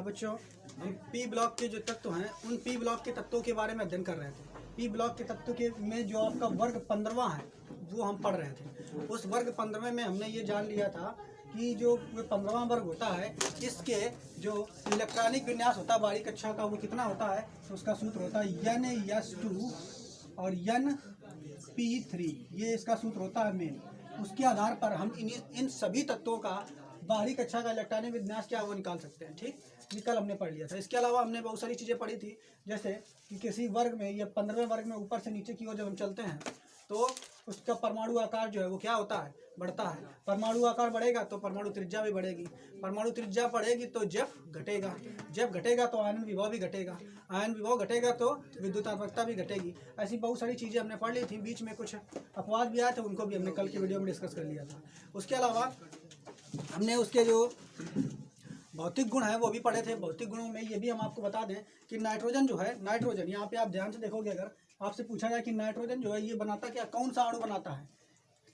हाँ बच्चों, हम पी ब्लॉक के जो तत्व हैं उन पी ब्लॉक के तत्वों के बारे में अध्ययन कर रहे थे। पी ब्लॉक के तत्व के में जो आपका वर्ग 15वां है वो हम पढ़ रहे थे। उस वर्ग 15वें में हमने ये जान लिया था कि जो 15वां वर्ग होता है इसके जो इलेक्ट्रॉनिक विन्यास होता है बारीक कक्षा का वो कितना होता है, तो उसका सूत्र होता है N(S)2 और N(P)3। ये इसका सूत्र होता है मेन। उसके आधार पर हम इन सभी तत्वों का बाहरी कक्षा का इलेक्ट्रॉनिक विन्यास क्या वो निकाल सकते हैं। ठीक, ये कल हमने पढ़ लिया था। इसके अलावा हमने बहुत सारी चीज़ें पढ़ी थी, जैसे कि किसी वर्ग में या 15वें वर्ग में ऊपर से नीचे की ओर जब हम चलते हैं तो उसका परमाणु आकार जो है वो क्या होता है, बढ़ता है। परमाणु आकार बढ़ेगा तो परमाणु त्रिज्या भी बढ़ेगी, परमाणु त्रिज्या बढ़ेगी तो जेफ घटेगा, जेफ घटेगा तो आयन विभव भी घटेगा, आयन विभव घटेगा तो विद्युतात्मकता भी घटेगी। ऐसी बहुत सारी चीज़ें हमने पढ़ ली थी। बीच में कुछ अपवाद भी आए थे, उनको भी हमने कल की वीडियो में डिस्कस कर लिया था। उसके अलावा हमने उसके जो भौतिक गुण है वो भी पढ़े थे। भौतिक गुणों में ये भी हम आपको बता दें कि नाइट्रोजन जो है, नाइट्रोजन यहाँ पे आप ध्यान से देखोगे, अगर आपसे पूछा जाए कि नाइट्रोजन जो है ये बनाता क्या, कौन सा अणु बनाता है,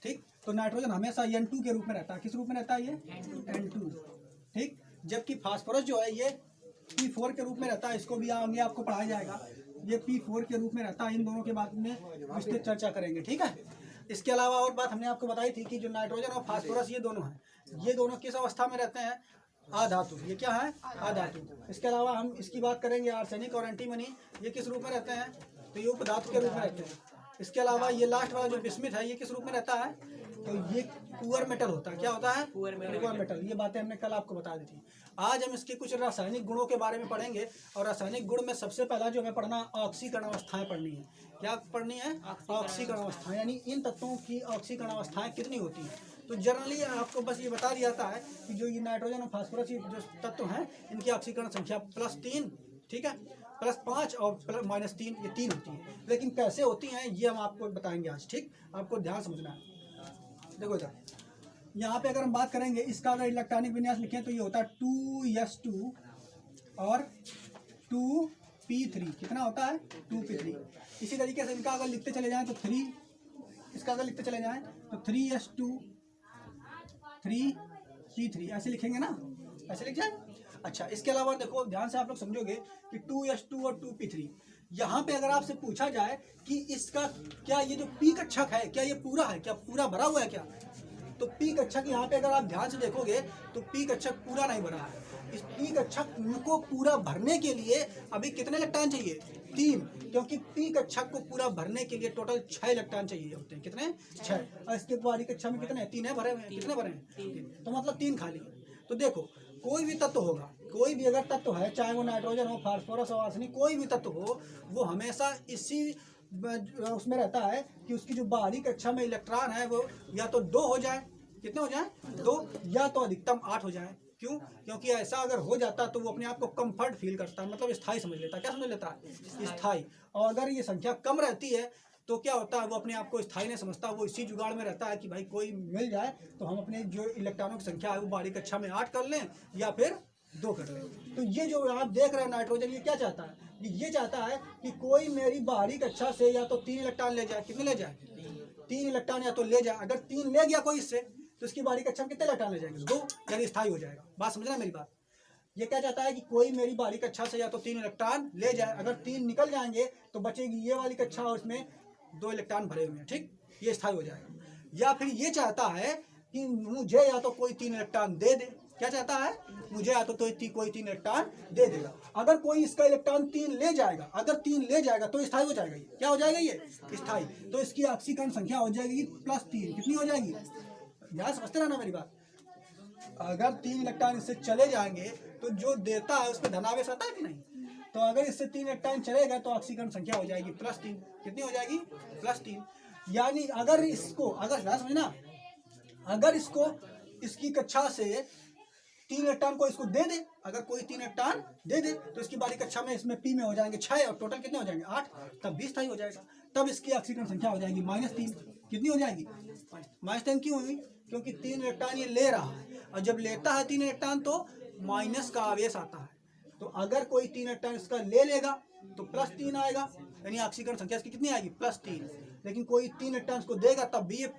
ठीक, तो नाइट्रोजन हमेशा N2 के रूप में रहता है। किस रूप में रहता है ये, N2, ठीक। जबकि फास्फोरस जो है ये P4 के रूप में रहता है। इसको भी आगे आपको पढ़ाया जाएगा, ये P4 के रूप में रहता है। इन दोनों के बाद में विस्तृत चर्चा करेंगे, ठीक है। इसके अलावा और बात हमने आपको बताई थी कि जो नाइट्रोजन और फास्फोरस ये दोनों हैं, ये दोनों किस अवस्था में रहते हैं, अधातु। ये क्या है, अधातु। इसके अलावा हम इसकी बात करेंगे आर्सेनिक और एंटीमनी, ये किस रूप में रहते हैं, तो ये उपधातु के रूप में रहते हैं। इसके अलावा ये लास्ट वाला जो बिस्मिथ है ये किस रूप में रहता है, तो ये पुअर मेटल होता है। क्या होता है, पुअर मेटल। ये बातें हमने कल आपको बता दी थी। आज हम इसके कुछ रासायनिक गुणों के बारे में पढ़ेंगे, और रासायनिक गुण में सबसे पहला जो हमें पढ़ना, ऑक्सीकरण अवस्थाएं पढ़नी है। क्या पढ़नी है, ऑक्सीकरण अवस्थाएं, यानी इन तत्वों की ऑक्सीकरण अवस्थाएं कितनी होती हैं। तो जनरली आपको बस ये बता दिया जाता है कि जो ये नाइट्रोजन और फास्फोरस जो तत्व हैं इनकी ऑक्सीकरण संख्या +3, ठीक है, +5 और -3, ये 3 होती है। लेकिन कैसे होती हैं ये हम आपको बताएंगे आज, ठीक। आपको ध्यान समझना है। देखो इधर यहाँ पे अगर हम बात करेंगे इसका अगर इलेक्ट्रॉनिक विन्यास लिखें तो ये होता है 2s2 और 2p3। कितना होता है, 2p3। इसी तरीके से इनका अगर लिखते चले जाएं तो 3, इसका अगर लिखते चले जाएं तो 3s2 3p3 ऐसे लिखेंगे ना, ऐसे लिख जाए। अच्छा, इसके अलावा देखो ध्यान से आप लोग समझोगे कि 2s2 और 2p3, यहाँ पे अगर आपसे पूछा जाए कि इसका क्या ये जो पी कक्षक है क्या ये पूरा है, क्या पूरा भरा हुआ है क्या, तो पी कक्षक यहाँ पे अगर आप ध्यान से देखोगे तो पी कक्षक पूरा नहीं भरा है। इस पी कक्षक को पूरा भरने के लिए अभी कितने इलेक्ट्रॉन चाहिए, 3, क्योंकि पी कक्षक को पूरा भरने के लिए टोटल 6 इलेक्ट्रॉन चाहिए होते हैं। कितने, 6। और इसके बारी कक्षा में कितने, 3 है भरे हुए हैं। कितने भरे हैं, 3। तो मतलब 3 खाली है। तो देखो कोई भी तत्व होगा, कोई भी अगर तत्व है, चाहे वो नाइट्रोजन हो, फास्फोरस हो, आर्सेनिक, कोई भी तत्व हो, वो हमेशा इसी उसमें रहता है कि उसकी जो बाहरी कक्षा में इलेक्ट्रॉन है वो या तो 2 हो जाए, कितने हो जाए, 2, या तो अधिकतम 8 हो जाए। क्यों, क्योंकि ऐसा अगर हो जाता तो वो अपने आप को कंफर्ट फील करता है, मतलब स्थायी समझ लेता है। क्या समझ लेता है, स्थायी। और अगर ये संख्या कम रहती है तो क्या होता है, वो अपने आप को स्थायी नहीं समझता, वो इसी जुगाड़ में रहता है कि भाई कोई मिल जाए तो हम अपने जो इलेक्ट्रॉनों की संख्या है वो बाहरी कक्षा में 8 कर लें या फिर 2 कर लें। तो ये जो आप देख रहे हैं नाइट्रोजन, ये क्या चाहता है, ये चाहता है कि कोई मेरी बाहरी कक्षा से या तो 3 इलेक्ट्रॉन ले जाए। कितने ले जाए, 3 इलेक्ट्रॉन या तो ले जाए। अगर 3 ले गया कोई इससे तो इसकी बाहरी कक्षा में कितने इलेक्ट्रॉन ले जाएंगे, 2, यानी स्थायी हो जाएगा। बात समझना मेरी बात। ये क्या चाहता है कि कोई मेरी बाहरी कक्षा से या तो 3 इलेक्ट्रॉन ले जाए। अगर 3 निकल जाएंगे तो बचेगी ये वाली कक्षा और उसमें 2 इलेक्ट्रॉन भरे हुए हैं, ठीक, ये स्थायी हो जाएगा। या फिर ये चाहता है कि मुझे या तो कोई 3 इलेक्ट्रॉन दे दे। क्या चाहता है, मुझे या तो कोई 3 इलेक्ट्रॉन दे देगा। अगर कोई इसका इलेक्ट्रॉन 3 ले जाएगा, अगर 3 ले जाएगा तो स्थायी हो जाएगा। ये क्या हो जाएगा, ये स्थायी। तो इसकी ऑक्सीकरण संख्या हो जाएगी +3। कितनी हो जाएगी, यहाँ समझते रहना मेरी बात। अगर 3 इलेक्ट्रॉन इससे चले जाएंगे तो जो देता है उसमें धनावेश आता है कि नहीं, तो अगर इससे 3 इलेक्ट्रॉन चले गए तो ऑक्सीकरण संख्या हो जाएगी +3। कितनी हो जाएगी, +3। यानी अगर इसको, अगर समझना, अगर इसको इसकी कक्षा से 3 इलेक्ट्रॉन को इसको दे दे, अगर कोई 3 इलेक्ट्रॉन दे दे तो इसकी बाहरी कक्षा में इसमें पी में हो जाएंगे 6 और टोटल कितने हो जाएंगे, 8, तब भी स्थायी हो जाएगा। तब इसकी ऑक्सीकरण संख्या हो जाएगी -3। कितनी हो जाएगी, -3। क्यों हुई, क्योंकि 3 इलेक्ट्रॉन ये ले रहा है, और जब लेता है 3 इलेक्ट्रॉन तो माइनस का आवेश आता है। तो अगर कोई 3 इलेक्ट्रॉन इसका ले लेगा तो +3 आएगा, यानी ऑक्सीकरण संख्या इसकी कितनी आएगी, +3। लेकिन कोई 3 इलेक्ट्रॉन को देगा तब भी ये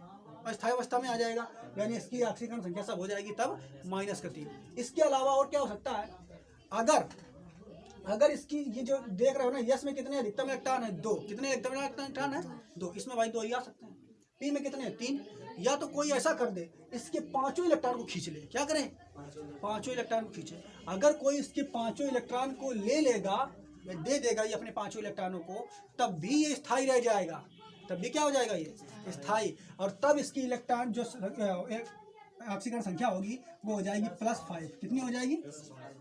अस्थायी अवस्था में आ जाएगा, यानी इसकी ऑक्सीकरण संख्या सब हो जाएगी तब -3। इसके अलावा और क्या हो सकता है, अगर इसकी ये जो देख रहे हो ना, यस में कितने अधिकतम इलेक्ट्रॉन है? 2। कितने अधिकतम इलेक्ट्रॉन है? 2। इसमें भाई 2 ही आ सकते हैं। पी में कितने? 3। या तो कोई ऐसा कर दे, इसके पांचों इलेक्ट्रॉन को खींच ले। क्या करें? पांचों इलेक्ट्रॉन को खींचे। अगर कोई इसके पांचों इलेक्ट्रॉन को ले लेगा या दे देगा ये अपने पांचों इलेक्ट्रॉनों को, तब भी ये स्थायी रह जाएगा। तब भी क्या हो जाएगा? ये स्थायी। और तब इसकी इलेक्ट्रॉन जो ऑक्सीकरण संख्या होगी वो हो जाएगी +5। कितनी हो जाएगी?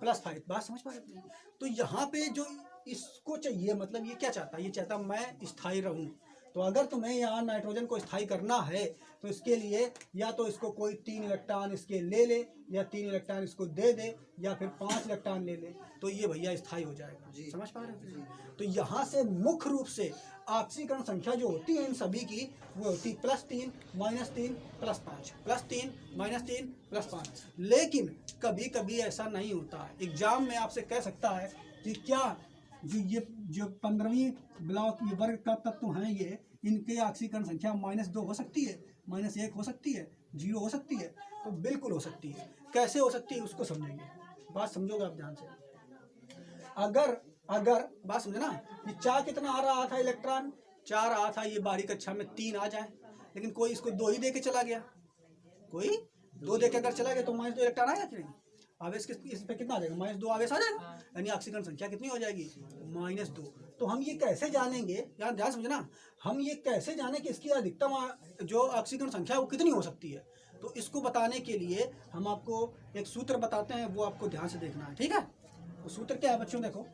+5। बात समझ पा रहे हैं? तो यहाँ पे जो इसको चाहिए, मतलब ये क्या चाहता है? ये चाहता मैं स्थायी रहूं। तो अगर तुम्हें यहाँ नाइट्रोजन को स्थायी करना है तो इसके लिए या तो इसको कोई 3 इलेक्ट्रॉन इसके ले ले, या 3 इलेक्ट्रॉन इसको दे दे, या फिर 5 इलेक्ट्रॉन ले ले, तो ये भैया स्थायी हो जाएगा। समझ पा रहे हैं? तो यहाँ से मुख्य रूप से ऑक्सीकरण संख्या जो होती है इन सभी की, वो होती +3 -3 +5, +3 -3 +5। लेकिन कभी कभी ऐसा नहीं होता है। एग्जाम में आपसे कह सकता है कि क्या जो 15वीं ब्लॉक ये वर्ग का तत्व हैं, ये इनके ऑक्सीकरण संख्या -2 हो सकती है, -1 हो सकती है, 0 हो सकती है? तो बिल्कुल हो सकती है। कैसे हो सकती है उसको समझेंगे। बात समझोगे आप ध्यान से। अगर बात समझे ना, ये 4 कितना आ रहा था इलेक्ट्रॉन? 4 आ था। ये बाहरी कक्षा में 3 आ जाए, लेकिन कोई इसको 2 ही दे के चला गया। कोई 2 दे के अगर चला गया तो -2 इलेक्ट्रॉन आएगा कि नहीं? आवेश इस पे कितना आ जाएगा? -2 आवेश आ जाएगा। यानी ऑक्सीकरण संख्या कितनी हो जाएगी? -2। तो हम ये कैसे जानेंगे? यार ध्यान समझे ना, हम ये कैसे जाने कि इसकी अधिकतम जो ऑक्सीकरण संख्या वो कितनी हो सकती है? तो इसको बताने के लिए हम आपको एक सूत्र बताते हैं, वो आपको ध्यान से देखना है। ठीक है? तो सूत्र क्या है बच्चों? देखो,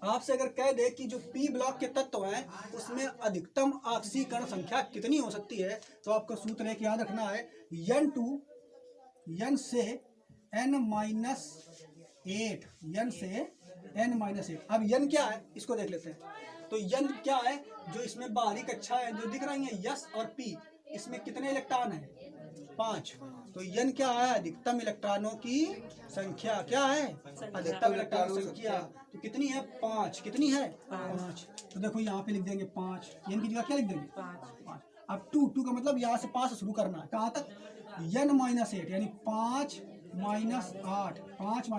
आपसे अगर कह दे कि जो पी ब्लॉक के तत्व हैं उसमें अधिकतम ऑक्सीकरण संख्या कितनी हो सकती है, तो आपको सूत्र एक याद रखना है, n से n-8, n से n-8। अब n क्या है इसको देख लेते हैं। तो n क्या है? जो इसमें बाहरी कक्षा है जो दिख रही है यस और पी, इसमें कितने इलेक्ट्रॉन है? 5। तो n क्या है? अधिकतम इलेक्ट्रॉनों की संख्या। क्या है? अधिकतम इलेक्ट्रॉनों की संख्या। तो कितनी है? 5। कितनी है? 5। तो देखो यहाँ पे लिख देंगे 5। n की जगह क्या लिख देंगे? 5। अब 2 का मतलब यहाँ से 5 से शुरू करना है। कहाँ तक? n-8, यानी 5 - 8। 5 -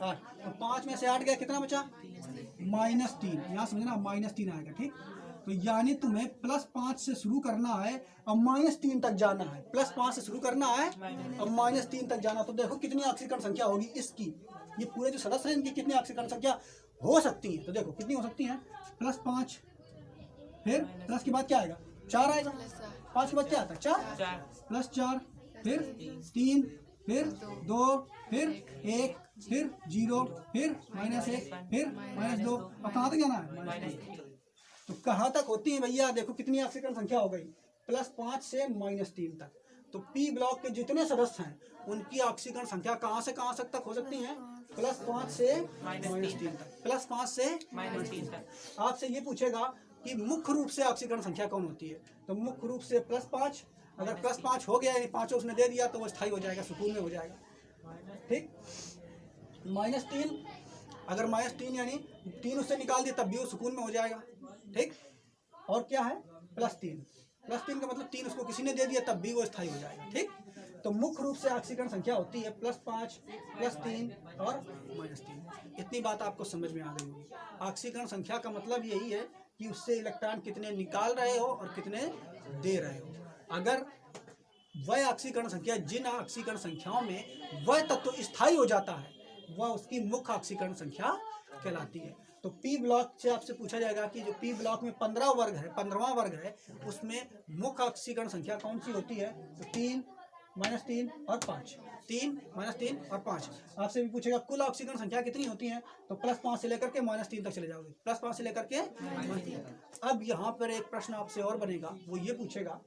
8। तो 5 में से 8 गया, कितना बचा? -3। यहाँ समझना, -3 आएगा। ठीक? तो यानी तुम्हें +5 से शुरू करना है और -3 तक जाना है। +5 से शुरू करना है और -3 तक जाना। तो देखो कितनी ऑक्सीकरण संख्या होगी इसकी। ये पूरे जो सदस्य हैं इनकी कितनी ऑक्सीकरण संख्या हो सकती है? तो देखो कितनी हो सकती है? +5, फिर प्लस के बाद क्या आएगा? 4 आएगा। 5 के बाद क्या आता है? 4 +4, फिर 3, फिर 2, फिर 1, फिर 0, फिर -1, फिर -2। अब कहाँ तक जाना है? तो कहाँ तक होती है भैया? देखो कितनी ऑक्सीकरण संख्या हो गई, +5 से -3 तक। तो पी ब्लॉक के जितने सदस्य हैं उनकी ऑक्सीकरण संख्या कहाँ से कहाँ तक हो सकती है? +5 से -3 तक। +5 से -3 तक। आपसे ये पूछेगा कि मुख्य रूप से ऑक्सीकरण संख्या कौन होती है? तो मुख्य रूप से +5। अगर +5 हो गया, यानी 5 उसने दे दिया, तो वो स्थायी हो जाएगा, सुकून में हो जाएगा। ठीक? -3, अगर -3 यानी 3 उससे निकाल दिया तब भी वो सुकून में हो जाएगा। ठीक? और क्या है? +3 का मतलब 3 उसको किसी ने दे दिया तब भी वो स्थायी हो जाएगा। ठीक? तो मुख्य रूप से ऑक्सीकरण संख्या होती है +5, +3 और -3। इतनी बात आपको समझ में आ गई होगी। ऑक्सीकरण संख्या का मतलब यही है कि उससे इलेक्ट्रॉन कितने निकाल रहे हो और कितने दे रहे हो। अगर वह ऑक्सीकरण संख्या, जिन ऑक्सीकरण संख्याओं में वह तत्व स्थायी हो जाता है, वह उसकी मुख्य ऑक्सीकरण संख्या कहलाती है। तो पी ब्लॉक से आपसे पूछा जाएगा कि जो पी ब्लॉक में 15 वर्ग है, 15वां वर्ग है, उसमें मुख्य ऑक्सीकरण संख्या कौन सी होती है? तो 3, -3 और 5। 3, -3 और 5। आपसे भी पूछेगा कुल ऑक्सीकरण संख्या कितनी होती है? तो +5 से लेकर के -3 तक चले जाओगे। +5 से लेकर के -3 तक। अब यहाँ पर एक प्रश्न आपसे और बनेगा, वो ये पूछेगा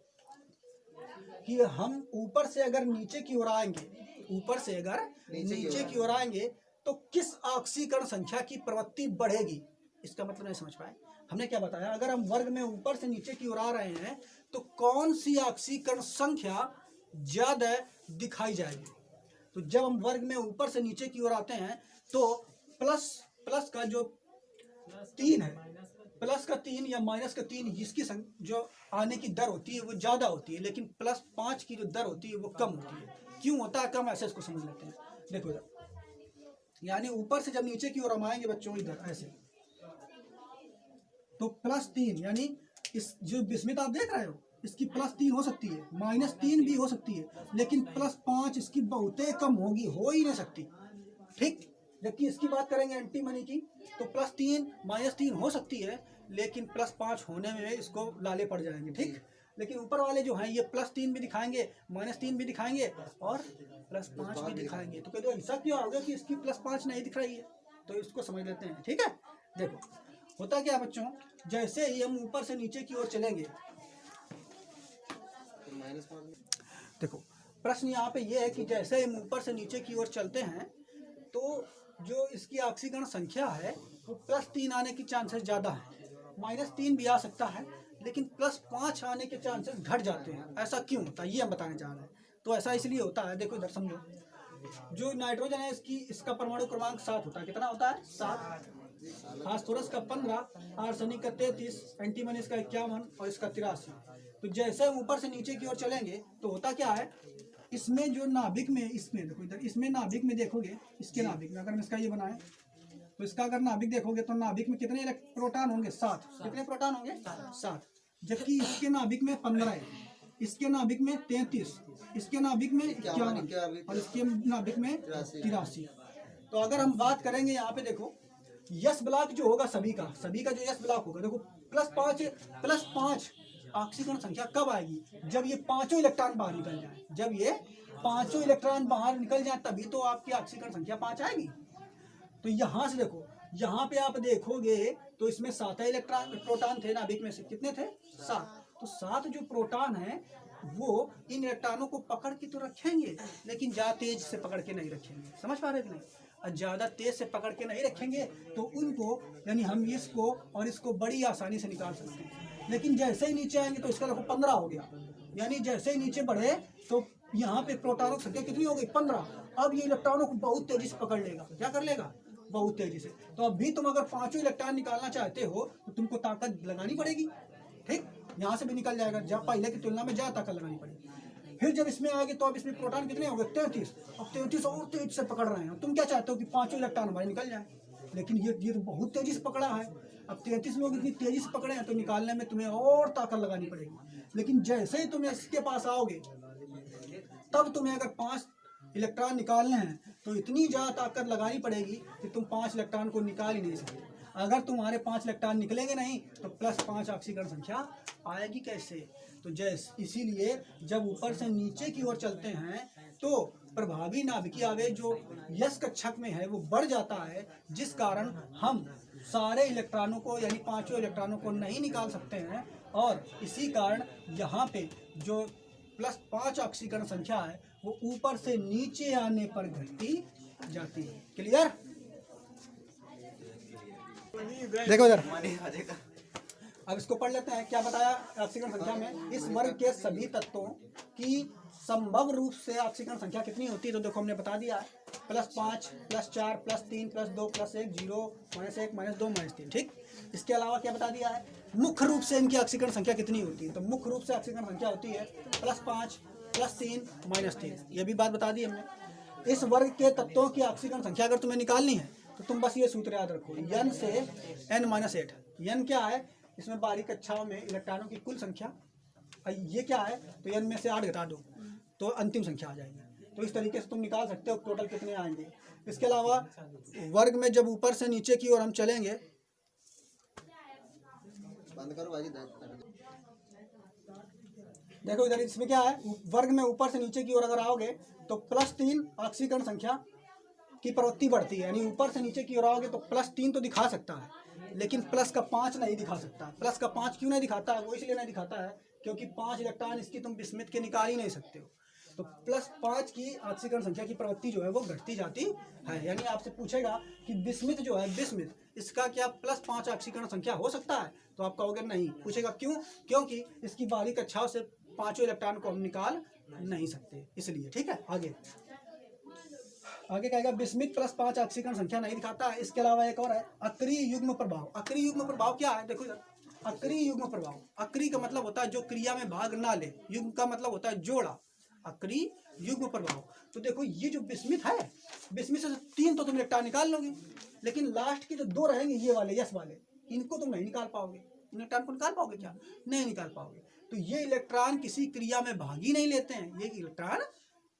कि हम ऊपर से अगर नीचे की ओर आएंगे, ऊपर से अगर नीचे की ओर आएंगे तो किस ऑक्सीकरण संख्या की प्रवृत्ति बढ़ेगी? इसका मतलब नहीं समझ पाए। हमने क्या बताया? अगर हम वर्ग में ऊपर से नीचे की ओर आ रहे हैं तो कौन सी ऑक्सीकरण संख्या ज्यादा दिखाई जाएगी? तो जब हम वर्ग में ऊपर से नीचे की ओर आते हैं तो प्लस का जो 3 है, प्लस का 3 या माइनस का 3, इसकी जो आने की दर होती है वो ज़्यादा होती है, लेकिन +5 की जो दर होती है वो कम होती है। क्यों होता है कम? ऐसे इसको समझ लेते हैं। देखो यानी ऊपर से जब नीचे की ओर हम आएंगे बच्चों इधर ऐसे, तो +3 यानी इस जो बिस्मित आप देख रहे हो इसकी +3 हो सकती है, -3 भी हो सकती है, लेकिन +5 इसकी बहुते कम होगी, हो ही नहीं सकती। ठीक, जबकि इसकी बात करेंगे एंटी मनी की तो +3 -3 हो सकती है, लेकिन +5 होने में इसको लाले पड़ जाएंगे। ठीक, लेकिन ऊपर वाले जो हैं ये +3 भी दिखाएंगे, -3 भी दिखाएंगे और +5 भी दिखाएंगे। तो कहते ऐसा क्यों होगा कि इसकी +5 नहीं दिख रही है, तो इसको समझ लेते हैं। ठीक है, देखो होता क्या बच्चों, जैसे ही हम ऊपर से नीचे की ओर चलेंगे, देखो प्रश्न यहाँ पे ये है कि जैसे हम ऊपर से नीचे की ओर चलते हैं तो जो इसकी ऑक्सीकरण संख्या है वो +3 आने की चांसेस ज़्यादा है, -3 भी आ सकता है, लेकिन +5 आने के चांसेस घट जाते हैं। ऐसा क्यों होता है ये हम बताने जा रहे हैं। तो ऐसा इसलिए होता है, देखो इधर समझो, जो नाइट्रोजन है इसका परमाणु क्रमांक 7 होता है। कितना होता है? 7। फास्फोरस का 15, आर्सेनिक का 33, एंटीमनी का 51 और इसका 83। तो जैसे हम ऊपर से नीचे की ओर चलेंगे तो होता क्या है, इसमें जो नाभिक में, इसमें देखो इधर, इसमें नाभिक में देखोगे, इसके नाभिक में अगर हम इसका ये बनाएं तो इसका अगर नाभिक देखोगे तो नाभिक में कितने प्रोटॉन होंगे? 7। कितने प्रोटॉन होंगे? 7। जबकि इसके नाभिक में 15 है, इसके नाभिक में 33, इसके नाभिक में 51 और इसके नाभिक में 83। तो अगर हम बात करेंगे यहाँ पे देखो, यस ब्लॉक जो होगा सभी का जो यस ब्लॉक होगा, देखो +5 ऑक्सीकरण संख्या कब आएगी? जब ये पांचों इलेक्ट्रॉन बाहर निकल जाए। जब ये पांचों इलेक्ट्रॉन बाहर निकल जाए तभी तो आपकी ऑक्सीकरण संख्या 5 आएगी। तो यहाँ से देखो, यहाँ पे आप देखोगे तो इसमें 7 इलेक्ट्रॉन प्रोटॉन थे नाभिक में से, कितने थे? 7। तो 7 जो प्रोटॉन है वो इन इलेक्ट्रॉनों को पकड़ के तो रखेंगे, लेकिन ज़्यादा तेज से पकड़ के नहीं रखेंगे। समझ पा रहे कि नहीं? और ज़्यादा तेज से पकड़ के नहीं रखेंगे तो उनको, यानी हम इसको और इसको बड़ी आसानी से निकाल सकते हैं। लेकिन जैसे ही नीचे आएंगे तो इसका देखो 15 हो गया, यानी जैसे ही नीचे बढ़े तो यहाँ पे प्रोटॉनों की संख्या कितनी हो गई? 15। अब ये इलेक्ट्रॉनों को बहुत तेजी से पकड़ लेगा। क्या कर लेगा? बहुत तेजी से। तो अभी तुम अगर पांचों इलेक्ट्रॉन निकालना चाहते हो तो तुमको ताकत लगानी पड़ेगी। ठीक, यहाँ से भी निकल जाएगा, जब पहले की तुलना में ज़्यादा ताकत लगानी पड़ेगी। फिर जब इसमें आगे तो अब इसमें प्रोटॉन कितने हो गए? 33। अब 33 और तेज से पकड़ रहे हैं। तुम क्या चाहते हो कि पांचों इलेक्ट्रॉन हमारे निकल जाए, लेकिन ये तो बहुत तेजी से पकड़ा है। अब 33 लोग इतनी तेजी से पकड़े हैं तो निकालने में तुम्हें और ताकत लगानी पड़ेगी। लेकिन जैसे ही तुम इसके पास आओगे तब तुम्हें अगर 5 इलेक्ट्रॉन निकालने हैं तो इतनी ज़्यादा ताकत लगानी पड़ेगी कि तुम 5 इलेक्ट्रॉन को निकाल ही नहीं सकते। अगर तुम्हारे 5 इलेक्ट्रॉन निकलेंगे नहीं तो +5 ऑक्सीकरण संख्या आएगी कैसे? तो जैसे इसीलिए जब ऊपर से नीचे की ओर चलते हैं तो प्रभावी नाभिकीय आवेश जो यस कक्षक में है वो बढ़ जाता है, जिस कारण हम सारे इलेक्ट्रॉनों को, यानी पांचों इलेक्ट्रॉनों को नहीं निकाल सकते हैं। और इसी कारण यहाँ पे जो +5 ऑक्सीकरण संख्या है वो ऊपर से नीचे आने पर घटती जाती है। क्लियर? देखो इधर, अब इसको पढ़ लेते हैं। क्या बताया ऑक्सीकरण संख्या में? इस वर्ग के सभी तत्वों की संभव रूप से ऑक्सीकरण संख्या कितनी होती है? तो देखो हमने बता दिया है, +5, +4, +3, +2, +1, 0, -1, -2, -3। ठीक, इसके अलावा क्या बता दिया है? मुख्य रूप से इनकी ऑक्सीकरण संख्या कितनी होती है? तो मुख्य रूप से ऑक्सीकरण संख्या होती है +5, +3, -3। ये भी बात बता दी हमने। इस वर्ग के तत्वों की ऑक्सीकरण संख्या अगर तुम्हें निकालनी है तो तुम बस ये सूत्र याद रखो, n से n-8। n क्या है? इसमें बारीक कक्षाओं में इलेक्ट्रॉनों की कुल संख्या। ये क्या है? तो n में से 8 घटा दो तो अंतिम संख्या आ जाएगी। तो इस तरीके से तुम निकाल सकते हो टोटल कितने आएंगे। इसके अलावा वर्ग में जब ऊपर से नीचे की ओर हम चलेंगे, बंद करो भाई, देखो इधर इसमें क्या है, वर्ग में ऊपर से नीचे की ओर अगर आओगे तो +3 ऑक्सीकरण संख्या की प्रवृत्ति बढ़ती है। यानी ऊपर से नीचे की ओर आओगे तो +3 तो दिखा सकता है, लेकिन +5 नहीं दिखा सकता। +5 क्यों नहीं दिखाता है? वो इसलिए नहीं दिखाता है क्योंकि 5 इलेक्ट्रॉन इसकी तुम बिस्मित के निकाल ही नहीं सकते हो। तो +5 की ऑक्सीकरण संख्या की प्रवृत्ति जो है वो घटती जाती है। यानी आपसे पूछेगा कि बिस्मित जो है, बिस्मित इसका क्या +5 ऑक्सीकरण संख्या हो सकता है? तो आप कहोगे नहीं। पूछेगा क्यों? क्योंकि इसकी बारीक कक्षाओं से पांचों इलेक्ट्रॉन को हम निकाल नहीं सकते, इसलिए। ठीक है, आगे कहेगा बिस्मित +5 ऑक्सीकरण संख्या नहीं दिखाता है। इसके अलावा एक और है अक्रिय युग्म प्रभाव। अक्रिय युग्म प्रभाव क्या है? देखो इधर, अक्रिय युग्म प्रभाव। अक्रिय का मतलब होता है जो क्रिया में भाग ना ले, युग्म का मतलब होता है जोड़ा। अक्रिय युग्म प्रभाव। तो देखो ये जो बिस्मित है, बिस्मित से 3 तो तुम इलेक्ट्रॉन निकाल लोगे, लेकिन लास्ट के जो दो रहेंगे ये वाले यस वाले, इनको तुम नहीं निकाल पाओगे। इलेक्ट्रॉन को निकाल पाओगे क्या? नहीं निकाल पाओगे। तो ये इलेक्ट्रॉन किसी क्रिया में भाग ही नहीं लेते हैं, ये इलेक्ट्रॉन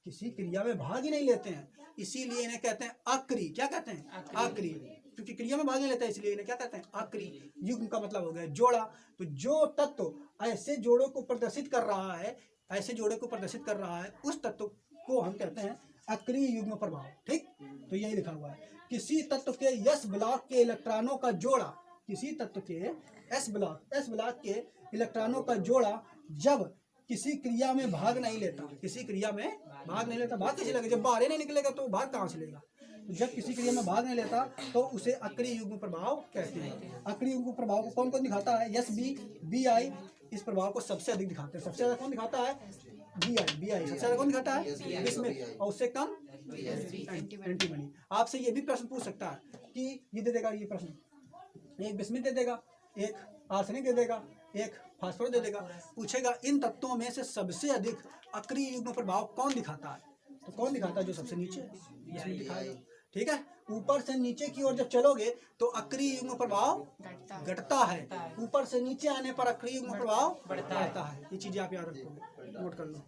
किसी क्रिया में भाग ही नहीं लेते हैं, इसीलिए इन्हें कहते हैं अक्रिय। क्या कहते हैं? अक्रिय। क्योंकि क्रिया में भाग नहीं लेता है इसलिए इन्हें क्या कहते हैं? अक्रिय। युग्म का मतलब हो गया जोड़ा। तो जो तत्व ऐसे जोड़ों को प्रदर्शित कर रहा है, ऐसे जोड़े को प्रदर्शित कर रहा है, उस तत्व को हम कहते हैं अक्रिय युग्म प्रभाव। ठीक, तो यही लिखा हुआ है, किसी तत्व के एस ब्लॉक के इलेक्ट्रॉनों का जोड़ा, किसी तत्व के एस ब्लॉक के इलेक्ट्रॉनों का जोड़ा जब किसी क्रिया में भाग नहीं लेता, किसी क्रिया में भाग नहीं लेता, भाग कैसे लगेगा? जब बाहर ही नहीं निकलेगा तो भाग कहाँ से लेगा? तो जब किसी क्रिया में भाग नहीं लेता तो उसे अक्रिय युग्म प्रभाव कहते हैं। अक्रिय युग्म प्रभाव को कौन कौन दिखाता है? एस बी, बी आई, इस प्रभाव को सबसे अधिक दिखाते हैं। सबसे ज्यादा कौन दिखाता है? बी आई सबसे ज्यादा कौन दिखाता है? बिस्मिथ, और उससे कम एंटीमनी। आपसे ये भी प्रश्न पूछ सकता है कि ये दे देगा, ये प्रश्न एक बिस्मिथ दे देगा, एक आर्सेनिक दे देगा, एक फास्फोरस दे देगा, पूछेगा इन तत्वों में से सबसे अधिक अक्रिय युग्म प्रभाव कौन दिखाता है? तो कौन दिखाता है? जो सबसे नीचे इसमें दिखाएगा। ठीक है, ऊपर से नीचे की ओर जब चलोगे तो अक्रिय युग्म प्रभाव घटता है, ऊपर से नीचे आने पर अक्रिय युग्म प्रभाव बढ़ता है। ये चीजें आप याद रखोगे, नोट कर लो।